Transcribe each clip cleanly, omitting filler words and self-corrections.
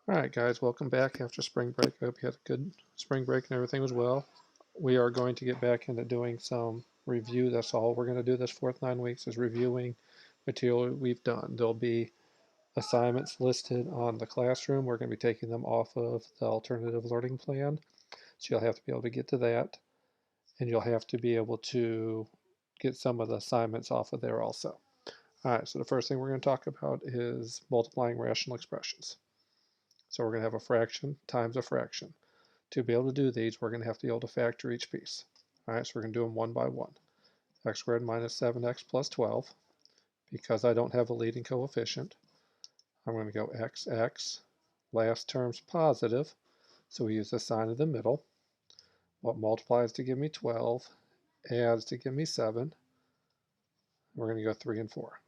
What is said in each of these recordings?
Alright guys, welcome back after spring break. I hope you had a good spring break and everything was well. We are going to get back into doing some review. That's all we're going to do this fourth 9 weeks is reviewing material we've done. There'll be assignments listed on the classroom. We're going to be taking them off of the alternative learning plan. So you'll have to be able to get to that. And you'll have to be able to get some of the assignments off of there also. Alright, so the first thing we're going to talk about is multiplying rational expressions. So we're going to have a fraction times a fraction. To be able to do these, we're going to have to be able to factor each piece. All right, so we're going to do them one by one. X squared minus 7x plus 12. Because I don't have a leading coefficient, I'm going to go x, last term's positive, so we use the sign of the middle. What multiplies to give me 12, adds to give me 7. We're going to go 3 and 4.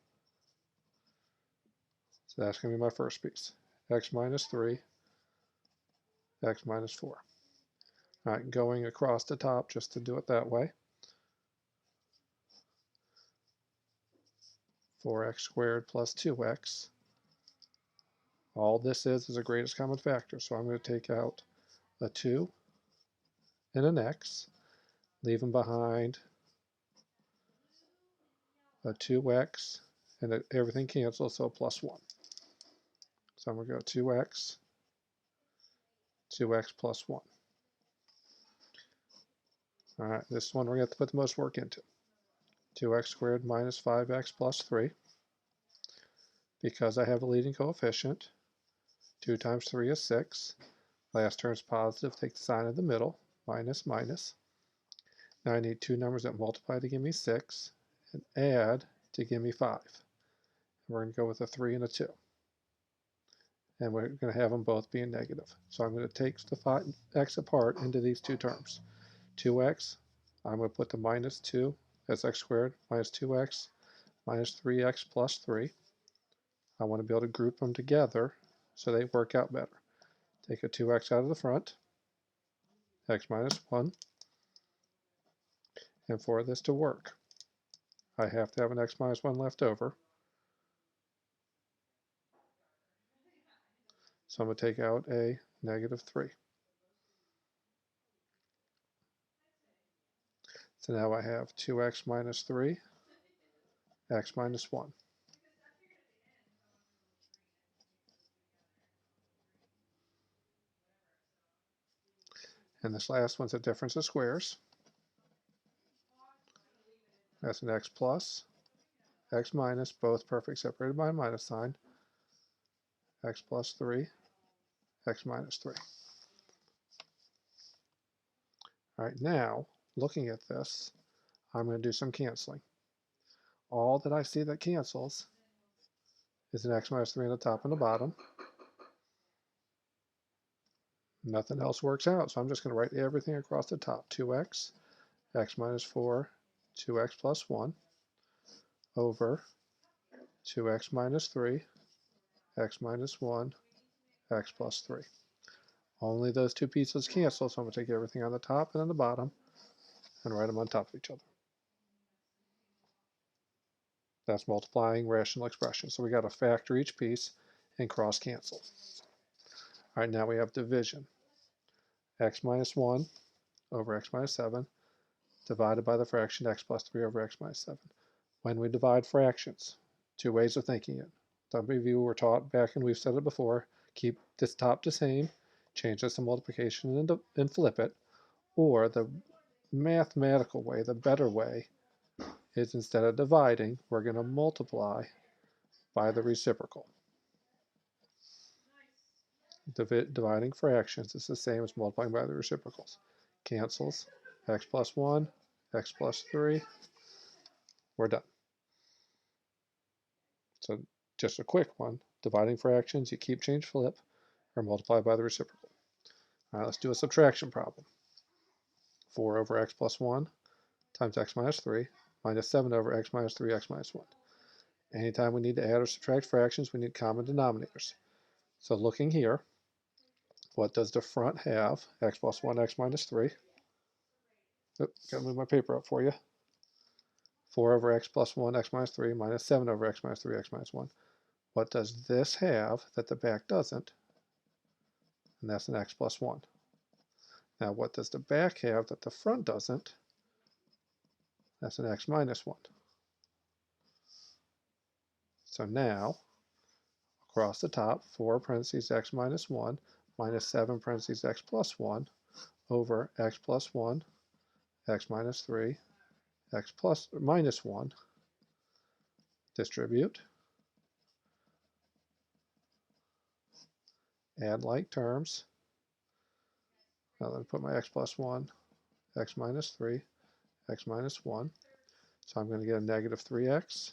So that's going to be my first piece. X minus 3, x minus 4. All right, going across the top just to do it that way. 4x squared plus 2x. All this is a greatest common factor, so I'm going to take out a 2 and an x, leaving behind a 2x, and everything cancels, so plus 1. So I'm going to go 2x, 2x plus 1. All right, this one we're going to have to put the most work into. 2x squared minus 5x plus 3. Because I have a leading coefficient, 2 times 3 is 6. Last term's positive, take the sign of the middle, minus, minus. Now I need two numbers that multiply to give me 6 and add to give me 5. We're going to go with a 3 and a 2. And we're going to have them both being negative. So I'm going to take the x apart into these two terms. 2x, I'm going to put the minus 2 as x squared minus 2x minus 3x plus 3. I want to be able to group them together so they work out better. Take a 2x out of the front, x minus 1. And for this to work, I have to have an x minus 1 left over. So I'm going to take out a negative 3. So now I have 2x minus 3, x minus 1. And this last one's a difference of squares. That's an x plus, x minus, both perfect, separated by a minus sign. X plus 3, x minus 3. All right, now, looking at this, I'm going to do some canceling. All that I see that cancels is an x minus 3 on the top and the bottom. Nothing else works out, so I'm just going to write everything across the top. 2x, x minus 4, 2x plus 1, over 2x minus 3, x minus 1, x plus 3. Only those two pieces cancel, so I'm going to take everything on the top and on the bottom and write them on top of each other. That's multiplying rational expressions. So we got to factor each piece and cross cancel. All right, now we have division. X minus 1 over x minus 7 divided by the fraction x plus 3 over x minus 7. When we divide fractions, two ways of thinking it. Some of you were taught back, and we've said it before, keep this top the same, change this to multiplication and flip it. Or the mathematical way, the better way, is instead of dividing, we're going to multiply by the reciprocal. Dividing fractions is the same as multiplying by the reciprocals. Cancels, x plus 1, x plus 3, we're done. So just a quick one, dividing fractions, you keep, change, flip, or multiply by the reciprocal. All right, let's do a subtraction problem. 4 over x plus 1 times x minus 3 minus 7 over x minus 3, x minus 1. Anytime we need to add or subtract fractions, we need common denominators. So looking here, what does the front have? X plus 1, x minus 3. Oops, gotta move my paper up for you. 4 over x plus 1, x minus 3, minus 7 over x minus 3, x minus 1. What does this have that the back doesn't? and that's an x plus 1. Now what does the back have that the front doesn't? That's an x minus 1. So now, across the top, 4 parentheses x minus 1 minus 7 parentheses x plus 1 over x plus 1, x minus 3, x plus minus 1, distribute, add like terms. Now let me put my x plus 1, x minus 3, x minus 1. So I'm going to get a negative 3x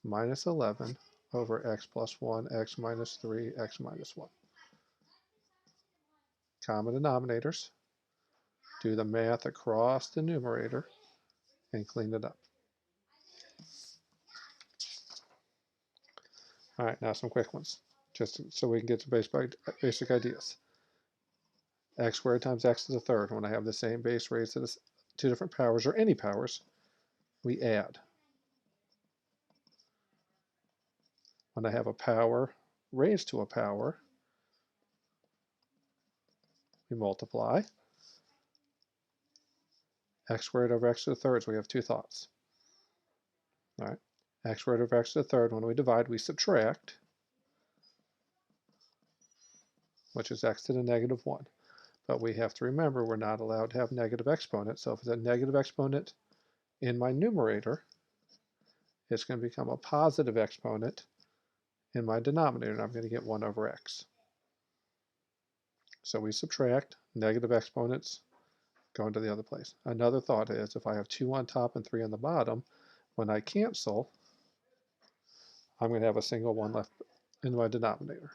minus 11 over x plus 1, x minus 3, x minus 1. Common denominators. Do the math across the numerator and clean it up. All right, now some quick ones, just so we can get to basic ideas. X squared times x to the third. When I have the same base raised to the two different powers, or any powers, we add. When I have a power raised to a power, we multiply. X squared over x to the third, so we have two thoughts. All right, x squared over x to the third, when we divide, we subtract, which is x to the negative 1. But we have to remember we're not allowed to have negative exponents, so if it's a negative exponent in my numerator, it's going to become a positive exponent in my denominator, and I'm going to get 1 over x. So we subtract, negative exponents go into the other place. Another thought is if I have 2 on top and 3 on the bottom, when I cancel, I'm going to have a single 1 left in my denominator.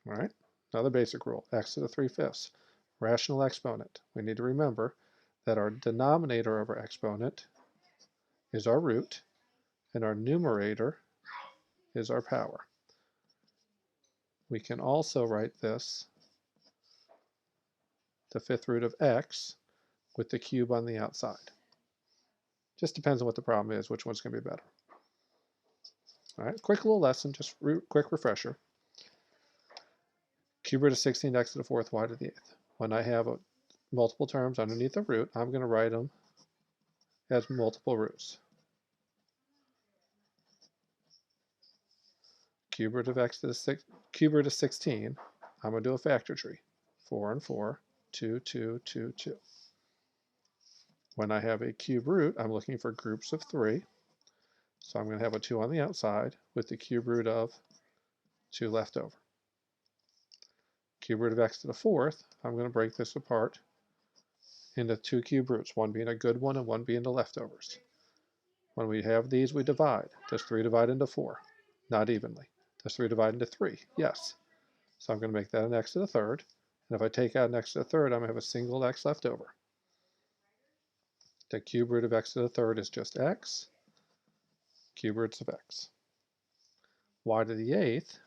All right, another basic rule, x to the 3/5. Rational exponent. We need to remember that our denominator of our exponent is our root, and our numerator is our power. We can also write this, the 5th root of x, with the cube on the outside. Just depends on what the problem is, which one's going to be better. All right, quick little lesson, just quick refresher. Cube root of 16, x to the 4th, y to the 8th. When I have multiple terms underneath a root, I'm going to write them as multiple roots. Cube root of x to the cube root of 16, I'm going to do a factor tree. 4 and 4, 2, 2, 2, 2. When I have a cube root, I'm looking for groups of 3. So I'm going to have a 2 on the outside with the cube root of 2 left over. Cube root of x to the 4th, I'm going to break this apart into 2 cube roots, one being a good one and one being the leftovers. When we have these, we divide. Does 3 divide into 4? Not evenly. Does 3 divide into 3? Yes. So I'm going to make that an x to the 3rd. And if I take out an x to the 3rd, I'm going to have a single x left over. The cube root of x to the 3rd is just x. Cube roots of x. Y to the 8th,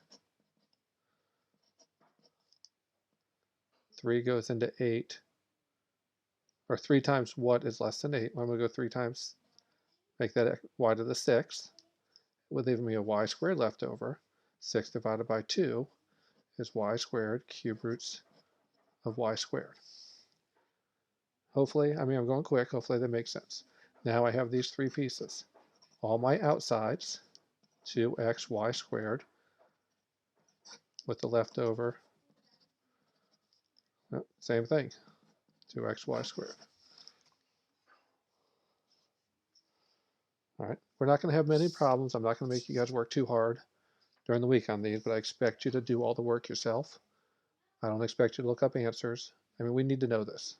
3 goes into 8, or 3 times what is less than 8. I'm going to go 3 times, make that y to the 6th. It would leave me a y squared left over. 6 divided by 2 is y squared, cube roots of y squared. Hopefully, I'm going quick, hopefully that makes sense. Now I have these 3 pieces. All my outsides, 2xy squared, with the leftover, same thing, 2xy squared. All right, we're not going to have many problems. I'm not going to make you guys work too hard during the week on these, but I expect you to do all the work yourself. I don't expect you to look up answers. I mean, we need to know this.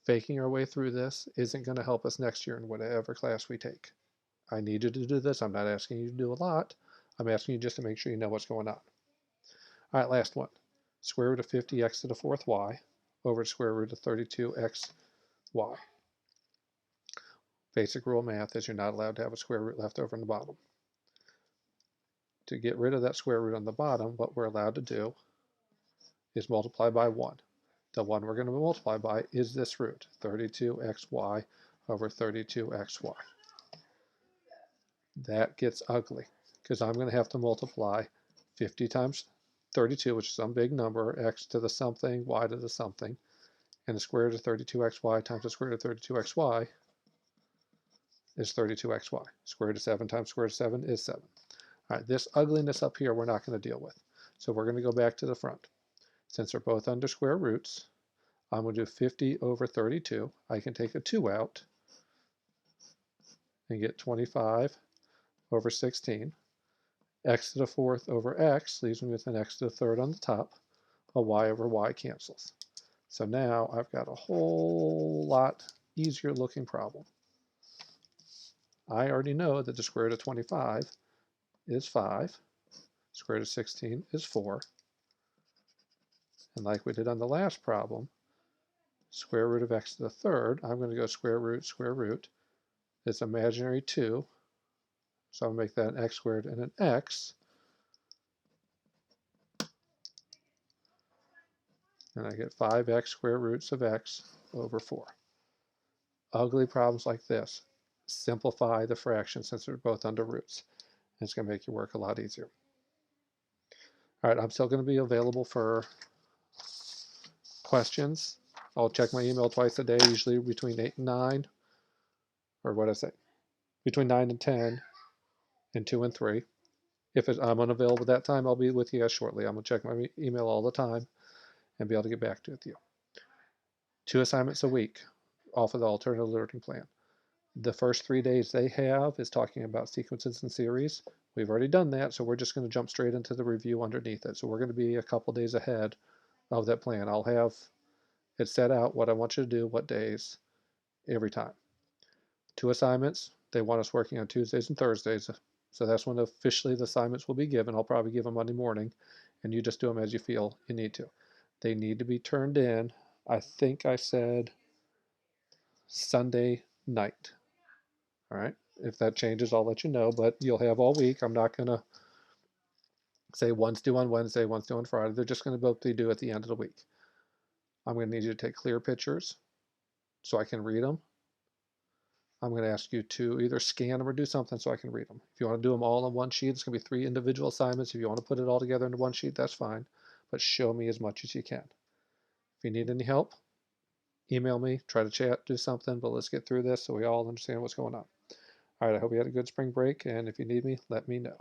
Faking our way through this isn't going to help us next year in whatever class we take. I need you to do this. I'm not asking you to do a lot. I'm asking you just to make sure you know what's going on. All right, last one. Square root of 50x to the 4th y over square root of 32xy. Basic rule of math is you're not allowed to have a square root left over on the bottom. To get rid of that square root on the bottom, what we're allowed to do is multiply by 1. The one we're going to multiply by is this root, 32xy over 32xy. That gets ugly because I'm going to have to multiply 50 times 32, which is some big number, x to the something, y to the something, and the square root of 32xy times the square root of 32xy is 32xy. Square root of 7 times square root of 7 is 7. All right, this ugliness up here we're not going to deal with. So we're going to go back to the front. Since they're both under square roots, I'm going to do 50 over 32. I can take a 2 out and get 25 over 16. X to the fourth over x leaves me with an x to the third on the top. A y over y cancels. So now I've got a whole lot easier looking problem. I already know that the square root of 25 is 5. Square root of 16 is 4. And like we did on the last problem, square root of x to the third, I'm going to go square root. It's imaginary 2. So I'll make that an x squared and an x. And I get 5x square roots of x over 4. Ugly problems like this, simplify the fraction since they're both under roots. And it's going to make your work a lot easier. All right, I'm still going to be available for questions. I'll check my email twice a day, usually between 8 and 9. Or what did I say? Between 9 and 10 and 2 and 3. If I'm unavailable at that time, I'll be with you guys shortly. I'm going to check my email all the time and be able to get back to it with you. 2 assignments a week off of the alternative learning plan. The first 3 days they have is talking about sequences and series. We've already done that, so we're just going to jump straight into the review underneath it. So we're going to be a couple days ahead of that plan. I'll have it set out what I want you to do, what days, every time. 2 assignments, they want us working on Tuesdays and Thursdays. So that's when officially the assignments will be given. I'll probably give them Monday morning, and you just do them as you feel you need to. They need to be turned in, I think I said Sunday night. All right. If that changes, I'll let you know, but you'll have all week. I'm not going to say one's due on Wednesday, one's due on Friday. They're just going to both be due at the end of the week. I'm going to need you to take clear pictures so I can read them. I'm going to ask you to either scan them or do something so I can read them. If you want to do them all on one sheet, it's going to be 3 individual assignments. If you want to put it all together into one sheet, that's fine. But show me as much as you can. If you need any help, email me, try to chat, do something, but let's get through this so we all understand what's going on. All right, I hope you had a good spring break, and if you need me, let me know.